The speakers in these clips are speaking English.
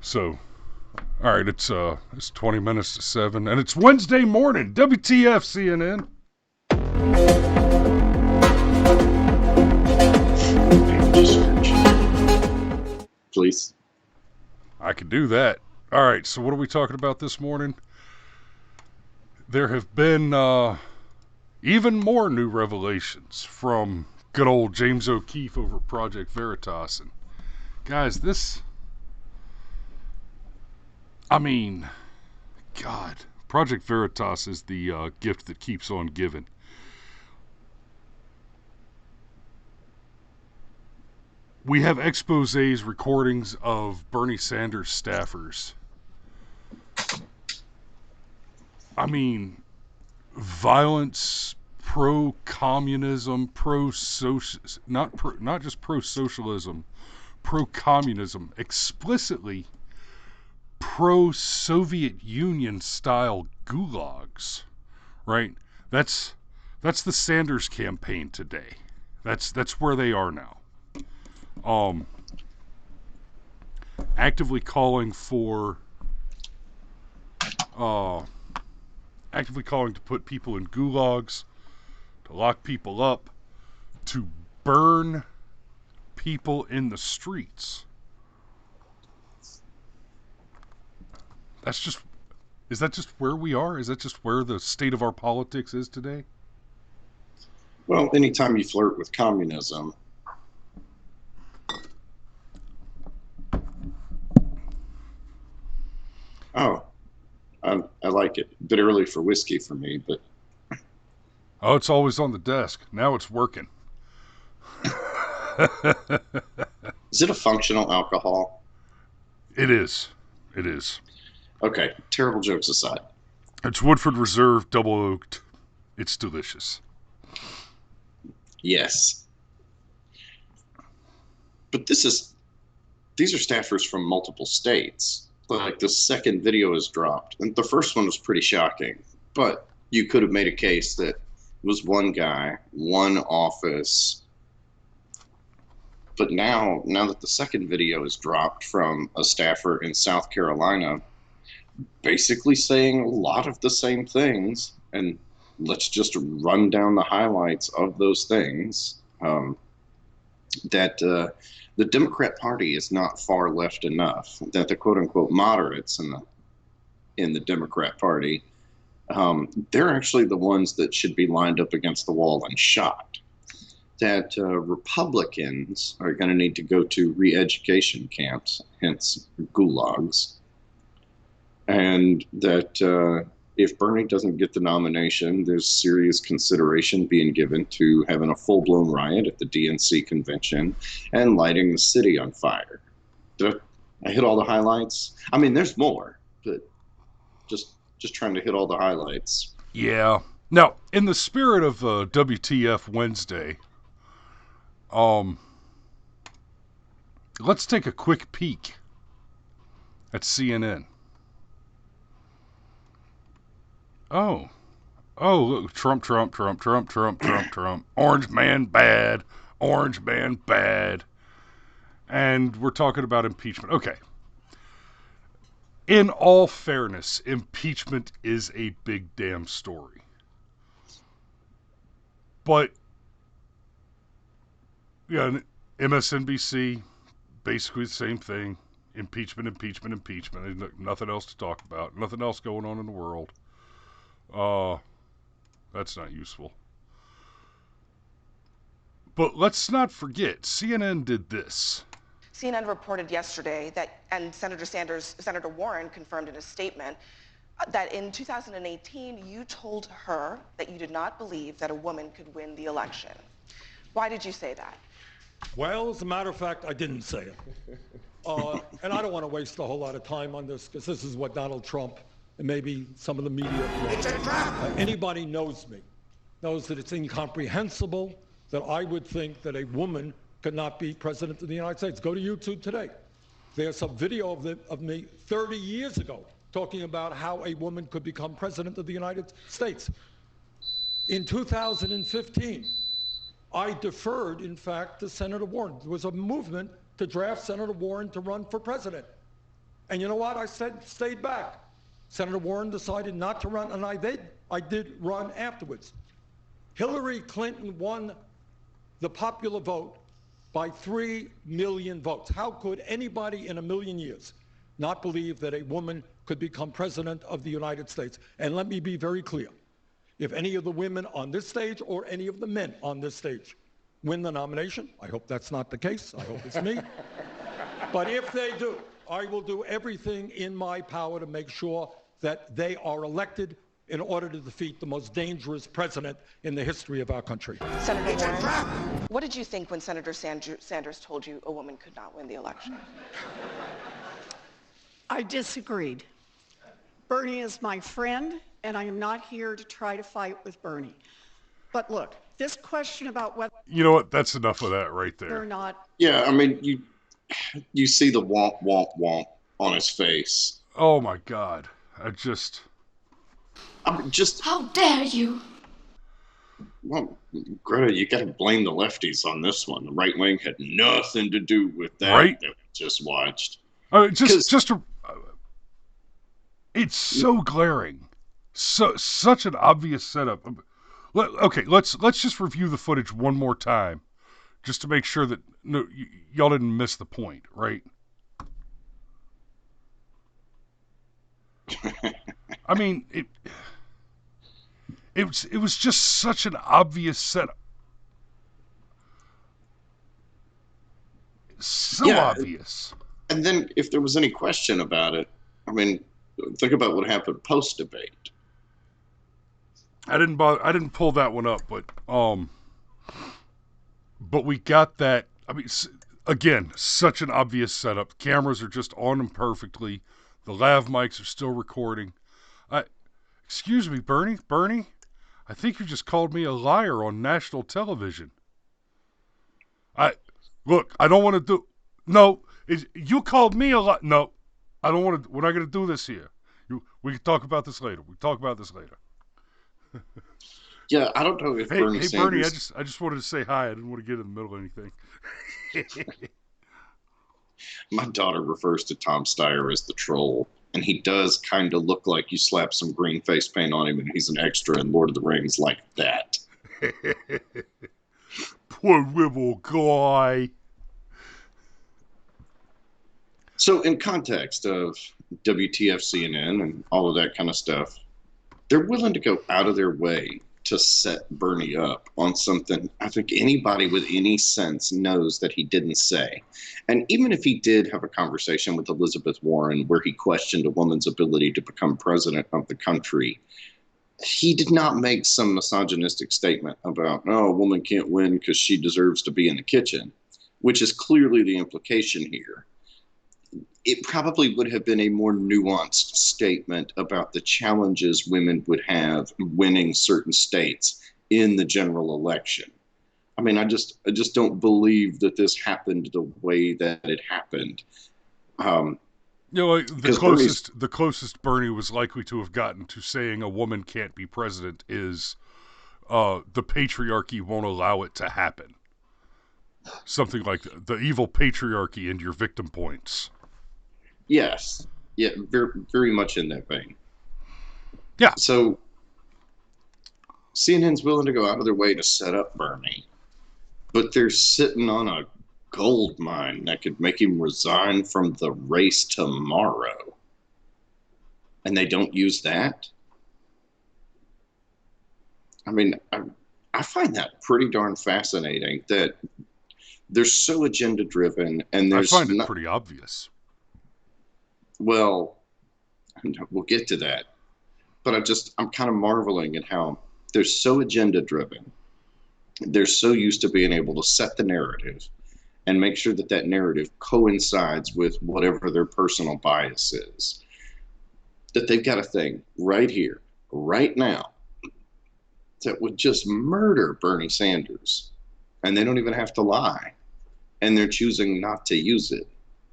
So, all right, it's 20 minutes to 7, and it's Wednesday morning. WTF, CNN? Please. I could do that. All right, so what are we talking about this morning? There have been even more new revelations from good old James O'Keefe over Project Veritas. And guys, God, Project Veritas is the gift that keeps on giving. We have exposés, recordings of Bernie Sanders staffers. Violence, pro-communism, pro-social, not just pro-socialism, pro-communism, explicitly pro-Soviet Union style gulags, right? That's the Sanders campaign today. That's where they are now. Actively calling to put people in gulags, to lock people up, to burn people in the streets. Is that just where we are? Is that just where the state of our politics is today? Well, anytime you flirt with communism, I like it. A bit early for whiskey for me, but... Oh, it's always on the desk. Now it's working. Is it a functional alcohol? It is. It is. Okay, terrible jokes aside. It's Woodford Reserve double oaked. It's delicious. Yes. But these are staffers from multiple states. Like the second video is dropped, and the first one was pretty shocking. But you could have made a case that it was one guy, one office. But now that the second video is dropped from a staffer in South Carolina, basically saying a lot of the same things, and let's just run down the highlights of those things. That the Democrat Party is not far left enough. That the quote unquote moderates in the Democrat Party, they're actually the ones that should be lined up against the wall and shot. That Republicans are going to need to go to re-education camps, hence gulags, and that if Bernie doesn't get the nomination, there's serious consideration being given to having a full-blown riot at the DNC convention and lighting the city on fire. Did I hit all the highlights? I mean, there's more, but just trying to hit all the highlights. Yeah. Now, in the spirit of WTF Wednesday, let's take a quick peek at CNN. Oh, look, Trump. Orange man bad. And we're talking about impeachment. Okay. In all fairness, impeachment is a big damn story. But, yeah, MSNBC, basically the same thing. Impeachment. There's nothing else to talk about. Nothing else going on in the world. That's not useful. But let's not forget, CNN did this. CNN reported yesterday that, and Senator Warren confirmed in a statement, that in 2018, you told her that you did not believe that a woman could win the election. Why did you say that? Well, as a matter of fact, I didn't say it. And I don't want to waste a whole lot of time on this, because this is what Donald Trump and maybe some of the media. It's a trap! Anybody knows me knows that it's incomprehensible that I would think that a woman could not be president of the United States. Go to YouTube today. There's a video of me 30 years ago talking about how a woman could become president of the United States. In 2015, I deferred, in fact, to Senator Warren. There was a movement to draft Senator Warren to run for president. And you know what? I stayed back. Senator Warren decided not to run, and I did run afterwards. Hillary Clinton won the popular vote by 3 million votes. How could anybody in a million years not believe that a woman could become president of the United States? And let me be very clear. If any of the women on this stage or any of the men on this stage win the nomination, I hope that's not the case. I hope it's me. But if they do, I will do everything in my power to make sure that they are elected in order to defeat the most dangerous president in the history of our country. Senator Warren, what did you think when Senator Sanders told you a woman could not win the election? I disagreed. Bernie is my friend, and I am not here to try to fight with Bernie. But look, this question about whether You know what? That's enough of that right there. or not. Yeah, I mean, you see the womp womp womp on his face. Oh my God. I'm just. How dare you? Well, Greta, you got to blame the lefties on this one. The right wing had nothing to do with that. Right? That we just watched. It's so glaring, such an obvious setup. Okay, let's just review the footage one more time, just to make sure that y'all didn't miss the point, right? I mean, it was just such an obvious setup. So obvious. And then, if there was any question about it, I mean, think about what happened post-debate. I didn't pull that one up, but we got that. I mean, again, such an obvious setup. Cameras are just on them perfectly. The lav mics are still recording. Excuse me, Bernie, I think you just called me a liar on national television. Look, I don't want to do. No, you called me a liar. No, I don't want to. We're not going to do this here. We can talk about this later. Yeah, I don't know if Bernie Sanders... Bernie, I just wanted to say hi. I didn't want to get in the middle of anything. My daughter refers to Tom Steyer as the troll, and he does kind of look like you slap some green face paint on him and he's an extra in Lord of the Rings like that. Poor little guy. So in context of WTF CNN and all of that kind of stuff, they're willing to go out of their way to set Bernie up on something I think anybody with any sense knows that he didn't say. And even if he did have a conversation with Elizabeth Warren where he questioned a woman's ability to become president of the country, he did not make some misogynistic statement about, oh, a woman can't win because she deserves to be in the kitchen, which is clearly the implication here. It probably would have been a more nuanced statement about the challenges women would have winning certain states in the general election. I mean, I just don't believe that this happened the way that it happened. The closest Bernie was likely to have gotten to saying a woman can't be president is the patriarchy won't allow it to happen. Something like the evil patriarchy and your victim points. Yes. Yeah, very, very much in that vein. Yeah. So CNN's willing to go out of their way to set up Bernie, but they're sitting on a gold mine that could make him resign from the race tomorrow. And they don't use that? I mean, I find that pretty darn fascinating that they're so agenda-driven and there's... I find it pretty obvious. Well, we'll get to that. But I'm kind of marveling at how they're so agenda-driven. They're so used to being able to set the narrative and make sure that that narrative coincides with whatever their personal bias is, that they've got a thing right here, right now, that would just murder Bernie Sanders. And they don't even have to lie. And they're choosing not to use it.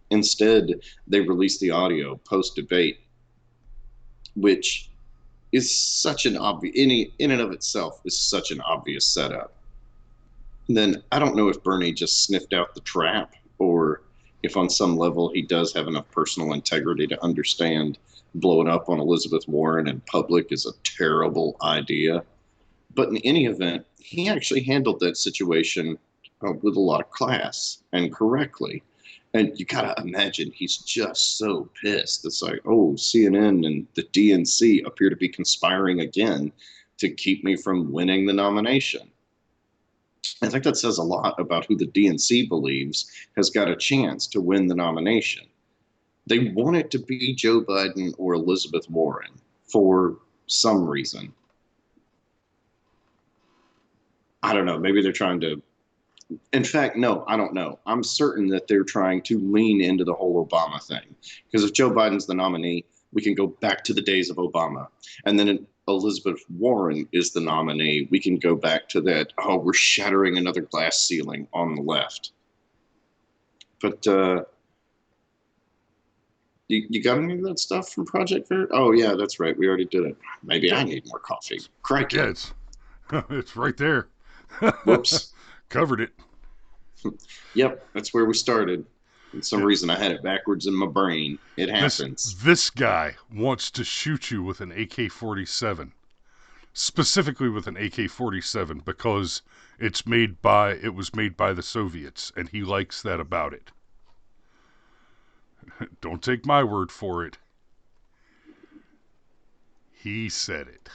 Instead, they release the audio post-debate, which is such an obvious, in and of itself, is such an obvious setup. And then I don't know if Bernie just sniffed out the trap or if on some level he does have enough personal integrity to understand blowing up on Elizabeth Warren in public is a terrible idea. But in any event, he actually handled that situation with a lot of class and correctly. And you gotta imagine he's just so pissed. It's like, oh, CNN and the DNC appear to be conspiring again to keep me from winning the nomination. I think that says a lot about who the DNC believes has got a chance to win the nomination. They want it to be Joe Biden or Elizabeth Warren for some reason. I don't know. Maybe they're trying to. In fact, no, I don't know. I'm certain that they're trying to lean into the whole Obama thing. Because if Joe Biden's the nominee, we can go back to the days of Obama. And then if Elizabeth Warren is the nominee, we can go back to that, oh, we're shattering another glass ceiling on the left. But you got any of that stuff from Project Ver? Oh, yeah, that's right. We already did it. Maybe I need more coffee. Crikey. Yeah, it's right there. Whoops. Covered it. Yep, that's where we started. For some reason, I had it backwards in my brain. It happens. This guy wants to shoot you with an AK-47. Specifically with an AK-47 because it was made by the Soviets, and he likes that about it. Don't take my word for it. He said it.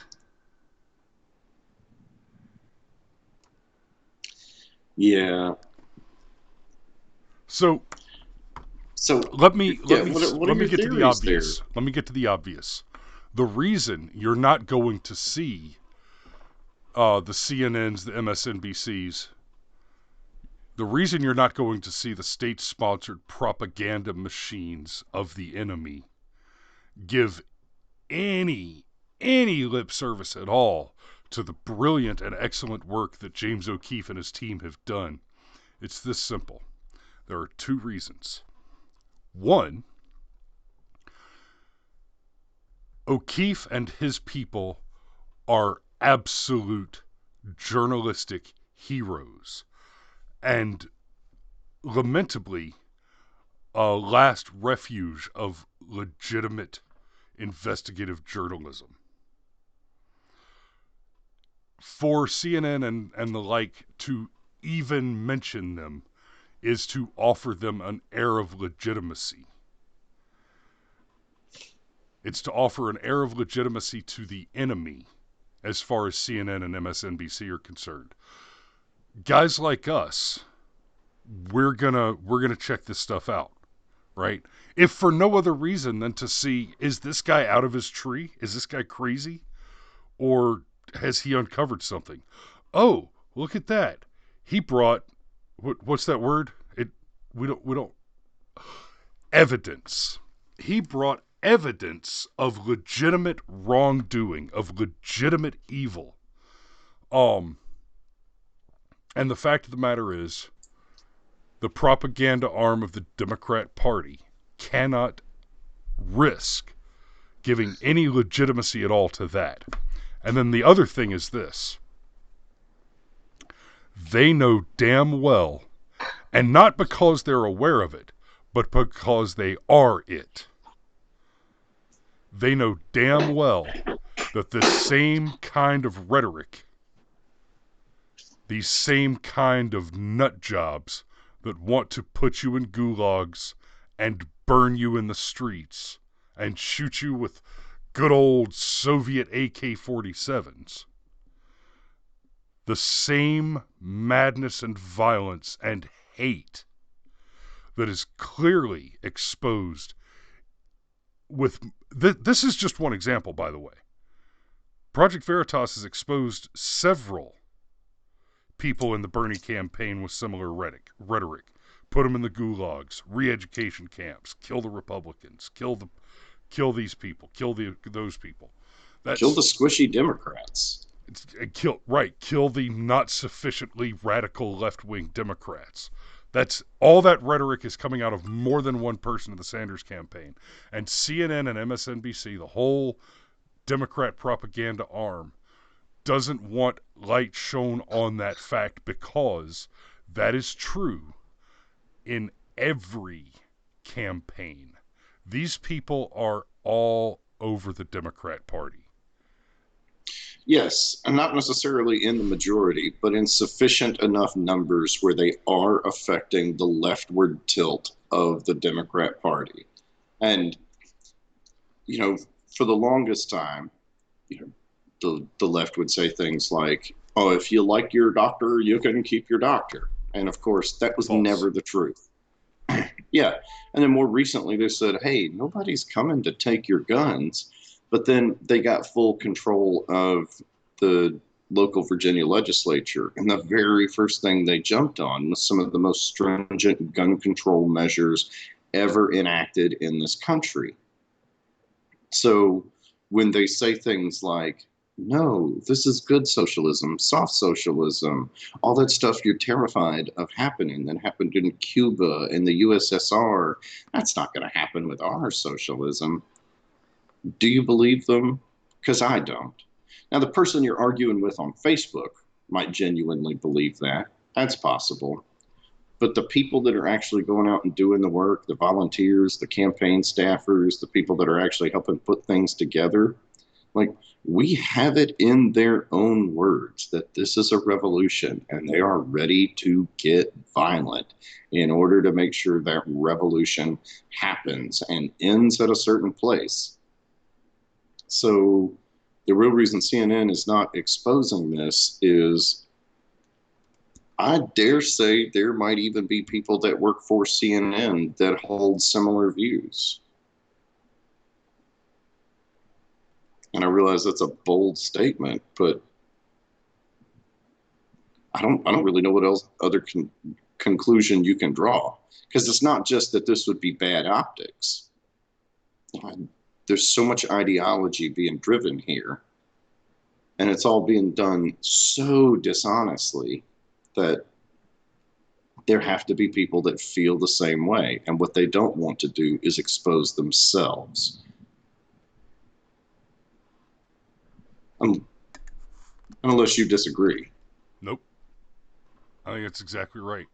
Yeah. So let me get to the obvious. There? Let me get to the obvious. The reason you're not going to see the CNNs, the MSNBCs, the reason you're not going to see the state-sponsored propaganda machines of the enemy give any lip service at all to the brilliant and excellent work that James O'Keefe and his team have done. It's this simple. There are two reasons. One, O'Keefe and his people are absolute journalistic heroes and lamentably a last refuge of legitimate investigative journalism. For CNN and the like to even mention them is to offer them an air of legitimacy. It's to offer an air of legitimacy to the enemy as far as CNN and MSNBC are concerned. Guys like us, we're gonna check this stuff out, right? If for no other reason than to see, is this guy out of his tree? Is this guy crazy? Or has he uncovered something? Oh, look at that. He brought, what's that word? We don't, evidence. He brought evidence of legitimate wrongdoing, of legitimate evil. And the fact of the matter is, the propaganda arm of the Democrat Party cannot risk giving any legitimacy at all to that. And then the other thing is this. They know damn well, and not because they're aware of it, but because they are it. They know damn well that this same kind of rhetoric, these same kind of nut jobs that want to put you in gulags and burn you in the streets and shoot you with good old Soviet AK-47s, the same madness and violence and hate that is clearly exposed with... This is just one example, by the way. Project Veritas has exposed several people in the Bernie campaign with similar rhetoric. Put them in the gulags, re-education camps, kill the Republicans, kill these people, kill those people. Kill the squishy Democrats. Kill the not sufficiently radical left-wing Democrats. That's all that rhetoric is coming out of more than one person in the Sanders campaign. And CNN and MSNBC, the whole Democrat propaganda arm, doesn't want light shown on that fact because that is true in every campaign. These people are all over the Democrat Party. Yes, and not necessarily in the majority, but in sufficient enough numbers where they are affecting the leftward tilt of the Democrat Party. And, for the longest time, the left would say things like, oh, if you like your doctor, you can keep your doctor. And of course, that was never the truth. Yeah. And then more recently, they said, hey, nobody's coming to take your guns. But then they got full control of the local Virginia legislature. And the very first thing they jumped on was some of the most stringent gun control measures ever enacted in this country. So when they say things like, no, this is good socialism, soft socialism, all that stuff you're terrified of happening that happened in Cuba and the USSR, that's not going to happen with our socialism. Do you believe them? Because I don't. Now, the person you're arguing with on Facebook might genuinely believe that. That's possible. But the people that are actually going out and doing the work, the volunteers, the campaign staffers, the people that are actually helping put things together, like, we have it in their own words that this is a revolution and they are ready to get violent in order to make sure that revolution happens and ends at a certain place. So the real reason CNN is not exposing this is, I dare say there might even be people that work for CNN that hold similar views. And I realize that's a bold statement, but I don't really know what else other conclusion you can draw, because it's not just that this would be bad optics. There's so much ideology being driven here, and it's all being done so dishonestly that there have to be people that feel the same way, and what they don't want to do is expose themselves. Unless you disagree. Nope. I think that's exactly right.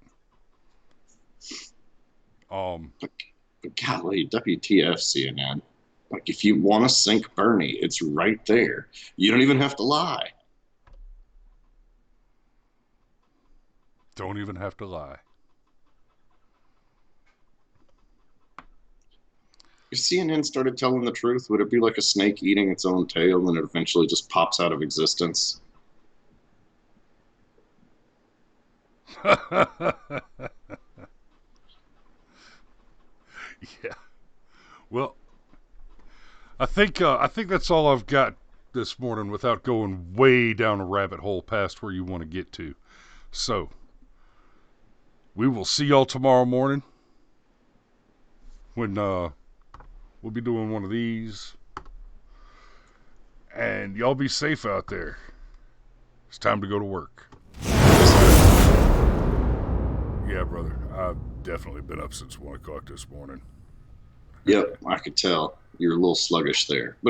But golly, WTF, CNN. Like, if you want to sink Bernie, it's right there. You don't even have to lie. Don't even have to lie. If CNN started telling the truth, would it be like a snake eating its own tail and it eventually just pops out of existence? Yeah. Well, I think that's all I've got this morning without going way down a rabbit hole past where you want to get to. So, we will see y'all tomorrow morning when we'll be doing one of these. And y'all be safe out there. It's time to go to work. Yeah, brother. I've definitely been up since 1 o'clock this morning. Yep, I could tell. You're a little sluggish there. But